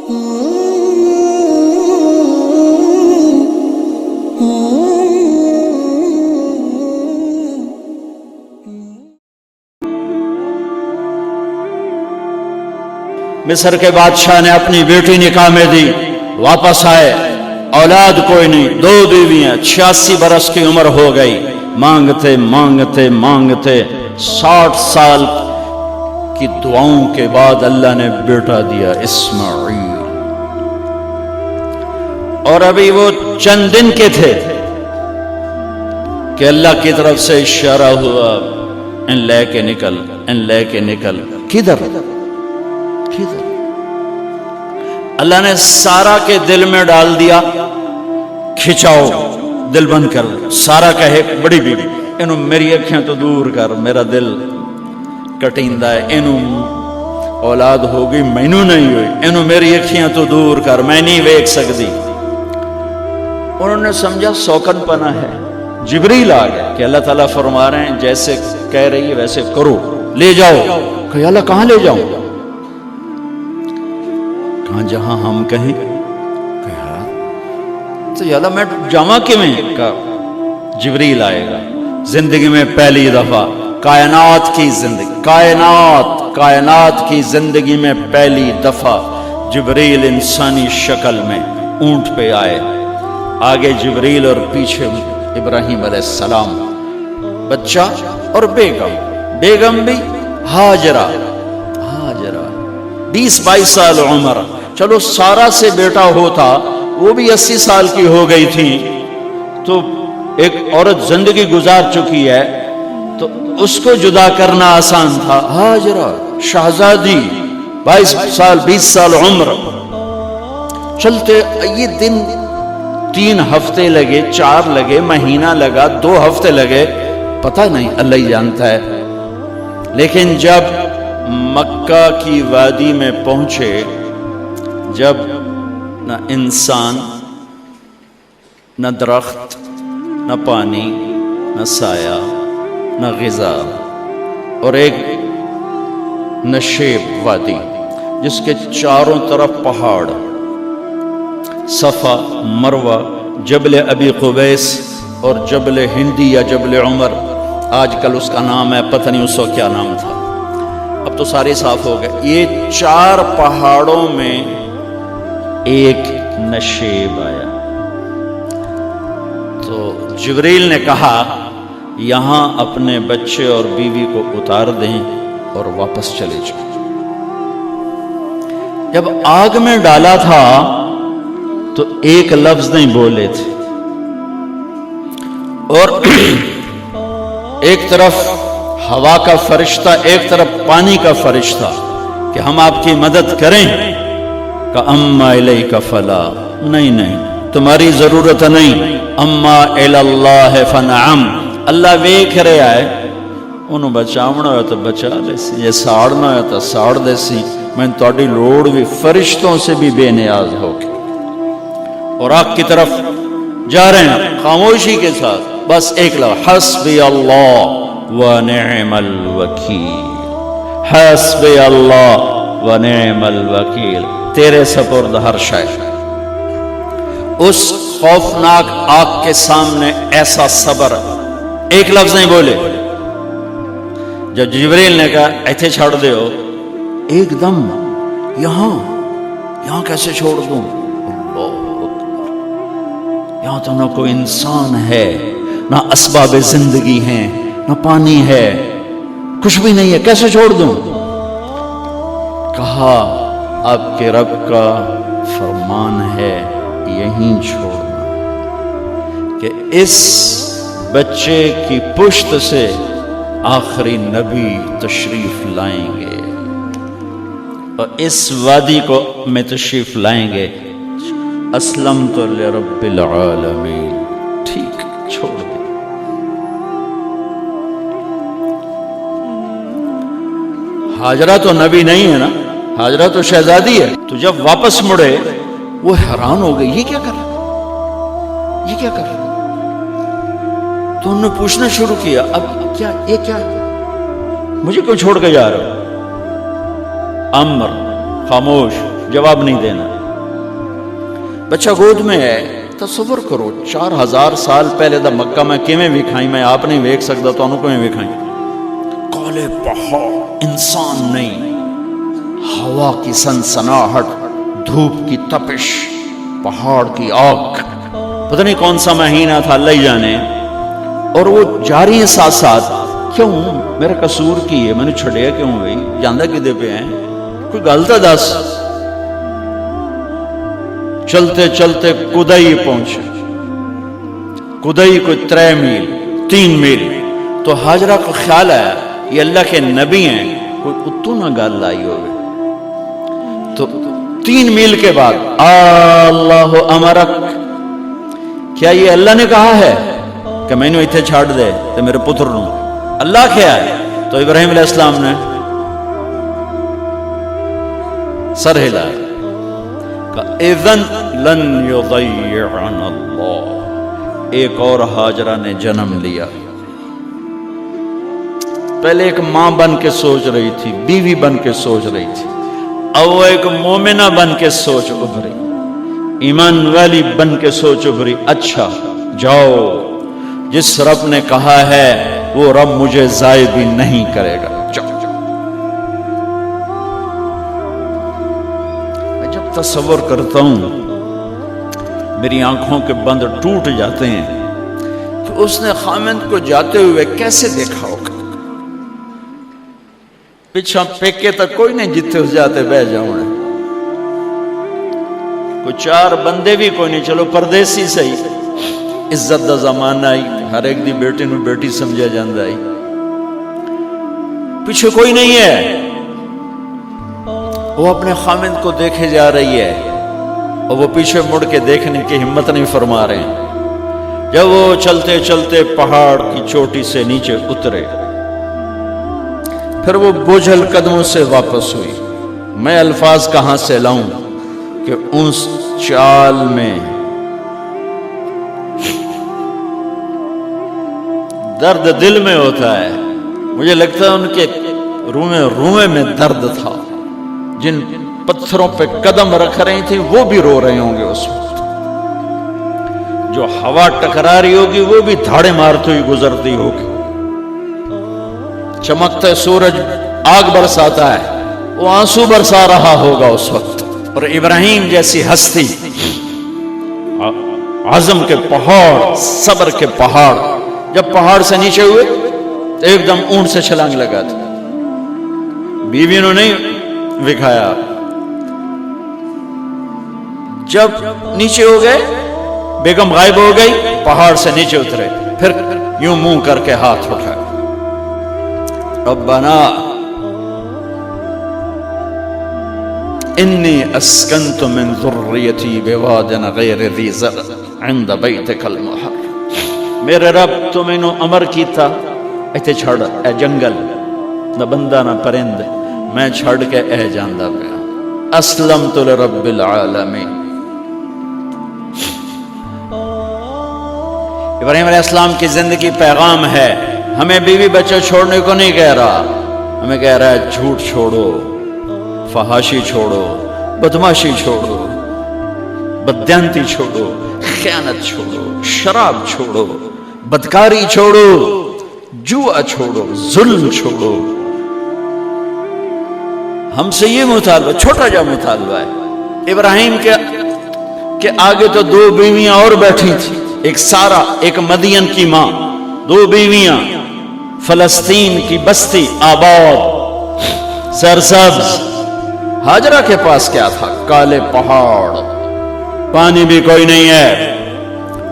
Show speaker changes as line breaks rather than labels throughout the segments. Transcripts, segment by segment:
مصر کے بادشاہ نے اپنی بیٹی نکاح میں دی، واپس آئے، اولاد کوئی نہیں، 2 بیویاں، 86 برس کی عمر ہو گئی، مانگتے مانگتے مانگتے 60 سال کی دعاؤں کے بعد اللہ نے بیٹا دیا، اسماعیل۔ اور ابھی وہ چند دن کے تھے کہ اللہ کی طرف سے اشارہ ہوا، ان لے کے نکل، ان لے کے نکل۔ کدھر؟ اللہ نے سارا کے دل میں ڈال دیا، کھچاؤ، دل بند کر۔ سارا کہے بڑی بیوی، انہوں میری اکھیں تو دور کر، میرا دل کٹیندہ ہے، انہوں اولاد ہوگی مینوں نہیں ہوئی، انہوں میری اکھیں تو دور کر، میں نہیں ویکھ سکتی۔ انہوں نے سمجھا سوکن پنا ہے۔ جبریل آ گیا کہ اللہ تعالیٰ فرما رہے ہیں جیسے کہہ رہی ہے ویسے کرو، لے جاؤ۔ کہ اللہ کہاں لے جاؤں؟ کہاں جہاں ہم کہیں۔ کہا تو اللہ میں جامع کیویں؟ کہا جبریل آئے گا زندگی میں پہلی دفعہ، کائنات کی زندگی، کائنات کی زندگی میں پہلی دفعہ جبریل انسانی شکل میں اونٹ پہ آئے، آگے جبریل اور پیچھے ابراہیم علیہ السلام، بچہ اور بیگم بھی ہاجرہ 20-22 سال عمر۔ چلو سارا سے بیٹا ہوتا، وہ بھی 80 سال کی ہو گئی تھی، تو ایک عورت زندگی گزار چکی ہے تو اس کو جدا کرنا آسان تھا۔ ہاجرہ شہزادی 22 سال 20 سال عمر، چلتے یہ دن 3 ہفتے لگے، 4 لگے، مہینہ لگا، 2 ہفتے لگے، پتہ نہیں، اللہ ہی جانتا ہے۔ لیکن جب مکہ کی وادی میں پہنچے، جب نہ انسان، نہ درخت، نہ پانی، نہ سایہ، نہ غذا، اور ایک نشیب وادی جس کے چاروں طرف پہاڑ، صفا، مروہ، جبل ابی قبیس اور جبل ہندی یا جبل عمر، آج کل اس کا نام ہے، پتہ نہیں اس کو کیا نام تھا، اب تو سارے صاف ہو گئے۔ یہ 4 پہاڑوں میں ایک نشیب آیا، تو جبریل نے کہا یہاں اپنے بچے اور بیوی کو اتار دیں اور واپس چلے جائیں۔ جب آگ میں ڈالا تھا تو ایک لفظ نہیں بولے تھے، اور ایک طرف ہوا کا فرشتہ، ایک طرف پانی کا فرشتہ کہ ہم آپ کی مدد کریں، کہ اما الیک فلا، نہیں تمہاری ضرورت نہیں، اما الاللہ فنعم، اللہ ویکھ رہا ہے، انہوں بچاونا ہو تو بچا لے سی، یہ ساڑنا ہو تو ساڑ دے سی، میں تہاڈی لوڑ بھی فرشتوں سے بھی بے نیاز ہو کے۔ اور آگ کی طرف جا رہے ہیں خاموشی کے ساتھ، بس ایک لفظ، حسبی اللہ ونعم الوکیل، حسبی اللہ ونعم الوکیل، تیرے سپرد ہر شے۔ اس خوفناک آگ کے سامنے ایسا صبر، ایک لفظ نہیں بولے۔ جب جبریل نے کہا ایتھے چھوڑ دے ہو، ایک دم یہاں کیسے چھوڑ دوں؟ اللہ اکبر، یہاں تو نہ کوئی انسان ہے، نہ اسباب زندگی ہیں، نہ پانی ہے، کچھ بھی نہیں ہے، کیسے چھوڑ دوں؟ کہا آپ کے رب کا فرمان ہے یہیں چھوڑنا، کہ اس بچے کی پشت سے آخری نبی تشریف لائیں گے اور اس وادی کو میں تشریف لائیں گے۔ اسلمت لرب العالمین، ٹھیک چھوڑ دے۔ ہاجرہ تو نبی نہیں ہے نا، ہاجرہ تو شہزادی ہے، تو جب واپس مڑے وہ حیران ہو گئی، یہ کیا کر رہا، یہ کیا کر رہا؟ تو انہوں نے پوچھنا شروع کیا، اب کیا یہ کیا، مجھے کیوں چھوڑ کے جا رہا ہو؟ امر، خاموش، جواب نہیں دینا۔ بچہ گود میں ہے. تصور کرو 4000 سال پہلے دا مکہ میں کیویں وکھائی، میں آپ نہیں ویکھ سکدا، تانوں کیویں وکھائی. کالے پہاڑ، انسان نہیں، ہوا کی سنسناہٹ، دھوپ کی تپش، پہاڑ کی آگ. پتہ نہیں کون سا مہینہ تھا، اللہ ہی جانے. اور وہ جاری ہیں ساتھ ساتھ. کیوں؟ میرا قصور کی ہے، میں نے چھڑیا کیوں بھائی؟ جاندہ کدے پہ ہیں؟ کوئی غلطہ دس. چلتے چلتے کدئی پہنچے. کدئی کوئی 3 میل 3 میل. تو ہاجرہ کو خیال آیا یہ اللہ کے نبی ہیں، کوئی اتو نہ گل آئی ہوگی. تو 3 میل کے بعد اللہ امرک، کیا یہ اللہ نے کہا ہے کہ میں نے اتنے چھاڑ دے تو میرے پتر نو؟ اللہ کیا ہے؟ تو ابراہیم علیہ السلام نے سر ہلا کہ اذن لن یضیعنا اللہ. ایک اور ہاجرہ نے جنم لیا. پہلے ایک ماں بن کے سوچ رہی تھی، بیوی بن کے سوچ رہی تھی، اب وہ ایک مومنہ بن کے سوچ ابھری، ایمان والی بن کے سوچ ابھری. اچھا جاؤ، جس رب نے کہا ہے وہ رب مجھے ضائع بھی نہیں کرے گا. میں جب تصور کرتا ہوں میری آنکھوں کے بند ٹوٹ جاتے ہیں کہ اس نے خامند کو جاتے ہوئے کیسے دیکھا ہوگا. پیچھا پیکے تک کوئی نہیں جتنے اس جاتے بہ جاؤں. کوئی 4 بندے بھی کوئی نہیں، چلو پردیسی صحیح. عزت دا زمانہ آئی، ہر ایک دی بیٹی نو بیٹی سمجھا جاندہ آئی. پیچھے کوئی نہیں ہے، وہ اپنے خامند کو دیکھے جا رہی ہے اور وہ پیچھے مڑ کے دیکھنے کی ہمت نہیں فرما رہے ہیں. جب وہ چلتے چلتے پہاڑ کی چوٹی سے نیچے اترے، پھر وہ بوجھل قدموں سے واپس ہوئی. میں الفاظ کہاں سے لاؤں کہ اس چال میں درد دل میں ہوتا ہے. مجھے لگتا ہے ان کے روئے میں درد تھا. جن پتھروں پہ قدم رکھ رہی تھی وہ بھی رو رہے ہوں گے اس وقت. جو ہوا ٹکرا رہی ہوگی وہ بھی دھاڑے مارتے ہوئی گزرتی ہوگی. چمکتا سورج آگ برساتا ہے، وہ آنسو برسا رہا ہوگا اس وقت. اور ابراہیم جیسی ہستی، عزم کے پہاڑ، صبر کے پہاڑ، جب پہاڑ سے نیچے ہوئے تو ایک دم اونٹ سے چھلانگ لگا تھا. بیوی نے نہیں وکھایا. جب نیچے ہو گئے، بیگم غائب ہو گئی، پہاڑ سے نیچے اترے، پھر یوں منہ کر کے ہاتھ اٹھائے. ربنا انی اسکنت من ذریتی بواد غیر ذی زرع عند بیتک المحرم. میرے رب تو میں نے امر کیتا ایتھے چھڑ، اے جنگل نہ بندہ نہ پرند، میں چھڑ کے اے جاندہ پیا. اسلمت لرب العالمین. ابراہیم علیہ السلام کی زندگی پیغام ہے. ہمیں بیوی بچہ چھوڑنے کو نہیں کہہ رہا، ہمیں کہہ رہا ہے جھوٹ چھوڑو، فحاشی چھوڑو، بدماشی چھوڑو، بددیانتی چھوڑو، خیانت چھوڑو، شراب چھوڑو، بدکاری چھوڑو، جوا چھوڑو، ظلم چھوڑو. ہم سے یہ مطالبہ، چھوٹا جا مطالبہ ہے. ابراہیم کے آگے تو 2 بیویاں اور بیٹھی تھی، ایک سارا، ایک مدین کی ماں، 2 بیویاں. فلسطین کی بستی آباد، سرسبز. ہاجرہ کے پاس کیا تھا؟ کالے پہاڑ، پانی بھی کوئی نہیں ہے.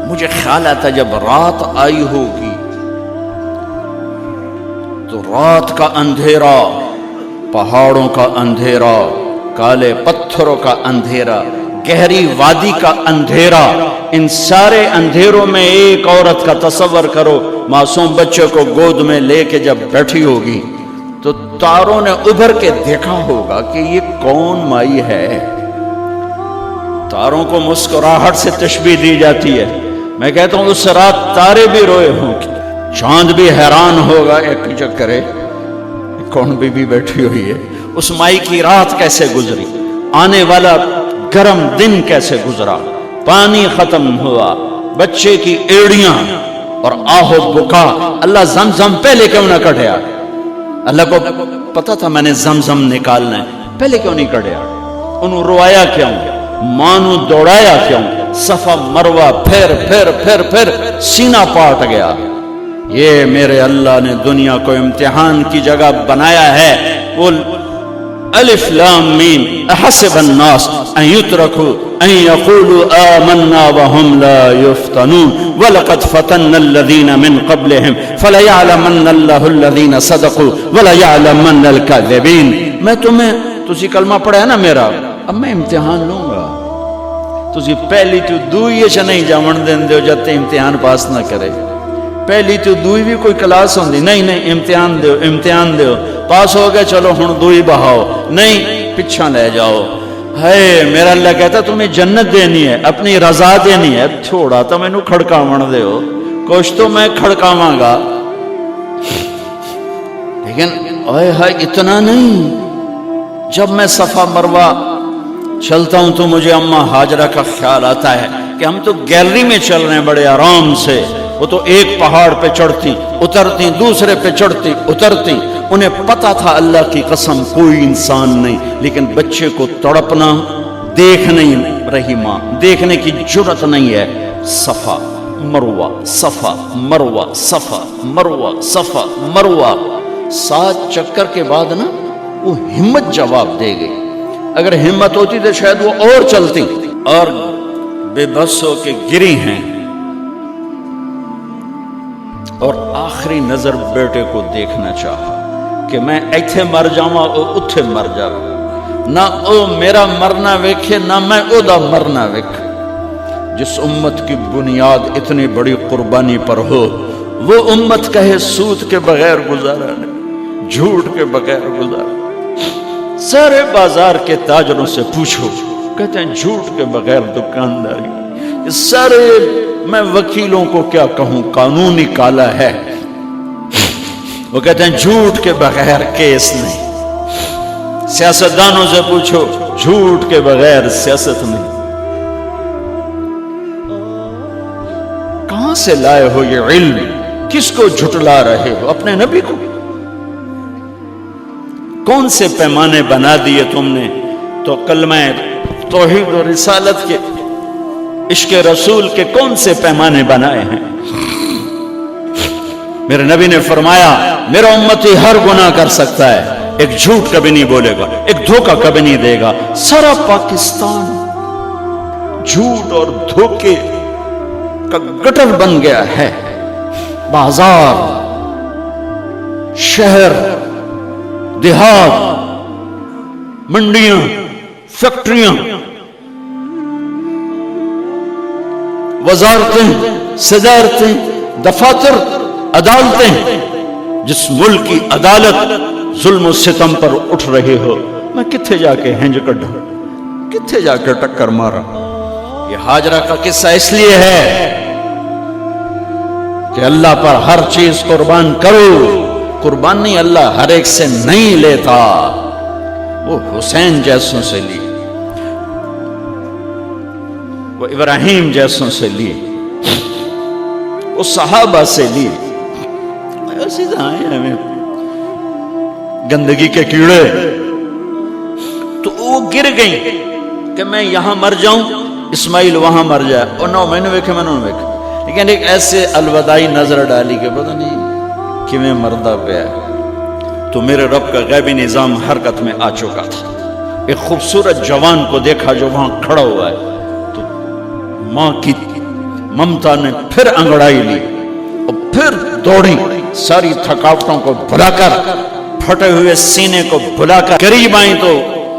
مجھے خیال آتا جب رات آئی ہوگی تو رات کا اندھیرا، پہاڑوں کا اندھیرا، کالے پتھروں کا اندھیرا، گہری وادی کا اندھیرا، ان سارے اندھیروں میں ایک عورت کا تصور کرو، معصوم بچے کو گود میں لے کے جب بیٹھی ہوگی تو تاروں نے ابھر کے دیکھا ہوگا کہ یہ کون مائی ہے. تاروں کو مسکراہٹ سے تشبیہ دی جاتی ہے. میں کہتا ہوں اس رات تارے بھی روئے ہوں گے، چاند بھی حیران ہوگا، ایک چکرے کون بی بی بیٹھی ہوئی ہے. اس مائی کی رات کیسے گزری، آنے والا گرم دن کیسے گزرا، پانی ختم ہوا، بچے کی ایڑیاں اور آہو بکا، اللہ زمزم پہلے کیوں نہ کٹیا؟ اللہ کو پتا تھا میں نے زمزم نکالنا ہے، پہلے کیوں نہیں کٹیا؟ انہوں روایا کیوں؟ مانو دوڑایا کیوں؟ صفا مروہ پھر سینہ پاٹ گیا۔ یہ میرے اللہ نے دنیا کو امتحان کی جگہ بنایا ہے۔ وہ الف لام میم احسب الناس ان يتركوا ان يقولوا آمنا وهم لا يفتنون ولقد فتنا الذين من قبلهم فليعلمن الله الذين صدقوا وليعلمن الكاذبين۔ میں تسی کلمہ پڑھا ہے نا میرا، اب میں امتحان لوں گا۔ تسی پہلی تو دوئی چ نہیں جاون دین دیو جب تے امتحان پاس نہ کرے۔ پہلی تو دوئی بھی کوئی کلاس ہوندی نہیں، امتحان دیو پاس ہو گئے، چلو ہن دوئی بہاؤ، نہیں پچھا لے جاؤ۔ ہے میرا اللہ کہتا تمہیں جنت دینی ہے، اپنی رضا دینی ہے، تھوڑا تو مینوں کھڑکاون دیو، کچھ تو میں کھڑکاواں گا، لیکن اوئے ہائے اتنا نہیں۔ جب میں صفا مروہ چلتا ہوں تو مجھے اماں ہاجرہ کا خیال آتا ہے کہ ہم تو گیلری میں چل رہے ہیں بڑے آرام سے، وہ تو ایک پہاڑ پہ چڑھتی اترتی، دوسرے پہ چڑھتی اترتی، انہیں پتا تھا اللہ کی قسم کوئی انسان نہیں، لیکن بچے کو تڑپنا دیکھ نہیں رہی ماں، دیکھنے کی جرت نہیں ہے۔ صفا مروہ صفا مروہ صفا مروہ صفا مروہ، 7 چکر کے بعد نا وہ ہمت جواب دے گئی۔ اگر ہمت ہوتی تو شاید وہ اور چلتی، اور بے بس ہو کے گری ہیں، اور آخری نظر بیٹے کو دیکھنا چاہا کہ میں ایتھے مر جاواں او اتھے مر جاواں، نہ او میرا مرنا ویکھے نہ میں او دا مرنا ویکھ۔ جس امت کی بنیاد اتنی بڑی قربانی پر ہو، وہ امت کہے سود کے بغیر گزارا نہیں، جھوٹ کے بغیر گزارا۔ سارے بازار کے تاجروں سے پوچھو، کہتے ہیں جھوٹ کے بغیر دکانداری۔ سارے میں وکیلوں کو کیا کہوں، قانون نکالا ہے، وہ کہتے ہیں جھوٹ کے بغیر کیس نہیں۔ سیاستدانوں سے پوچھو، جھوٹ کے بغیر سیاست نہیں۔ کہاں سے لائے ہو یہ علم؟ کس کو جھٹلا رہے ہو؟ اپنے نبی کو؟ کون سے پیمانے بنا دیے تم نے؟ تو کلمہ توحید و رسالت کے، عشق رسول کے کون سے پیمانے بنائے ہیں؟ میرے نبی نے فرمایا میرا امتی ہر گناہ کر سکتا ہے، ایک جھوٹ کبھی نہیں بولے گا، ایک دھوکہ کبھی نہیں دے گا۔ سارا پاکستان جھوٹ اور دھوکے کا گٹر بن گیا ہے۔ بازار، شہر، دیہات، منڈیاں، فیکٹریاں، وزارتیں، صدارتیں، دفاتر، عدالتیں، جس ملک کی عدالت ظلم و ستم پر اٹھ رہے ہو، میں کتھے جا کے ہنج کڈھا، کتھے جا کے ٹکر مارا؟ یہ ہاجرہ کا قصہ اس لیے ہے کہ اللہ پر ہر چیز قربان کرو۔ قربانی اللہ ہر ایک سے نہیں لیتا، وہ حسین جیسوں سے لی، وہ ابراہیم جیسوں سے لی، وہ صحابہ سے لی۔ ایسی ہمیں گندگی کے کیڑے، تو وہ گر گئیں کہ میں یہاں مر جاؤں، اسماعیل وہاں مر جائے، اور نو میں نے ویکھے میں نے ویکھے، لیکن ایک ایسے الوداعی نظر ڈالی کہ پتہ نہیں کہ میں مردہ پہ ہے۔ تو میرے رب کا غیبی نظام حرکت میں آ چکا تھا۔ ایک خوبصورت جوان کو دیکھا جو وہاں کھڑا ہوا ہے، تو ماں کی ممتا نے پھر انگڑائی لی اور پھر دوڑی، ساری تھکاوٹوں کو بھلا کر، پھٹے ہوئے سینے کو بھلا کر قریب آئیں تو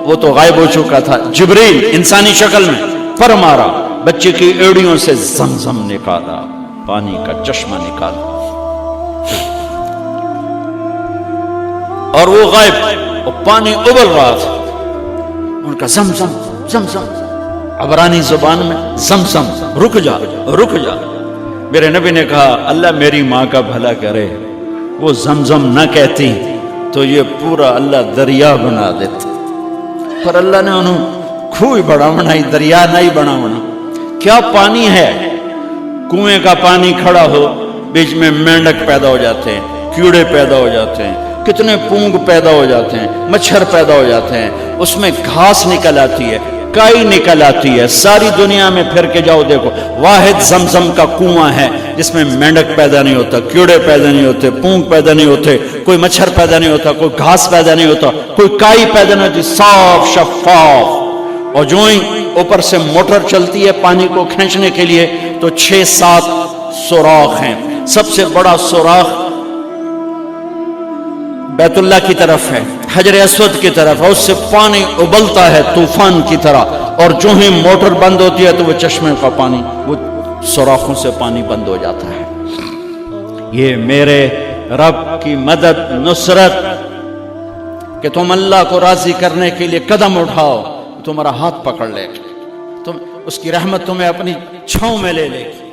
وہ تو غائب ہو چکا تھا۔ جبریل انسانی شکل میں پر مارا، بچے کی ایڑیوں سے زمزم نکالا، پانی کا چشمہ نکالا، اور وہ غائب، اور پانی ابل رہا تھا۔ ان کا زمزم زمزم، عبرانی زبان میں زمزم، رک جا رک جا۔ میرے نبی نے کہا اللہ میری ماں کا بھلا کرے، وہ زمزم نہ کہتی تو یہ پورا اللہ دریا بنا دیتا، پر اللہ نے انہوں کھوئی بڑا بنائی، دریا نہیں بنا بنا۔ کیا پانی ہے. کنویں کا پانی کھڑا ہو، بیچ میں مینڈک پیدا ہو جاتے ہیں، کیڑے پیدا ہو جاتے ہیں، کتنے پونگ پیدا ہو جاتے ہیں، مچھر پیدا ہو جاتے ہیں، اس میں گھاس نکل آتی ہے، کائی نکل آتی ہے. ساری دنیا میں پھر کے جاؤ دیکھو، واحد زمزم کا کنواں ہے جس میں مینڈک پیدا نہیں ہوتا، کیڑے پیدا نہیں ہوتے، پونگ پیدا نہیں ہوتے، کوئی مچھر پیدا نہیں ہوتا، کوئی گھاس پیدا نہیں ہوتا، کوئی کائی پیدا نہیں ہوتی، صاف شفاف. اور جو ہی اوپر سے موٹر چلتی ہے پانی کو کھینچنے کے لیے تو 6-7 سوراخ ہیں. سب سے بڑا سوراخ بیت اللہ کی طرف ہے، حجر اسود کی طرف ہے، اس سے پانی ابلتا ہے طوفان کی طرح. اور جو ہی موٹر بند ہوتی ہے تو وہ چشمے کا پانی، وہ سوراخوں سے پانی بند ہو جاتا ہے. یہ میرے رب کی مدد، نصرت، کہ تم اللہ کو راضی کرنے کے لیے قدم اٹھاؤ، تمہارا ہاتھ پکڑ لے گا، تم اس کی رحمت تمہیں اپنی چھاؤں میں لے لے گی.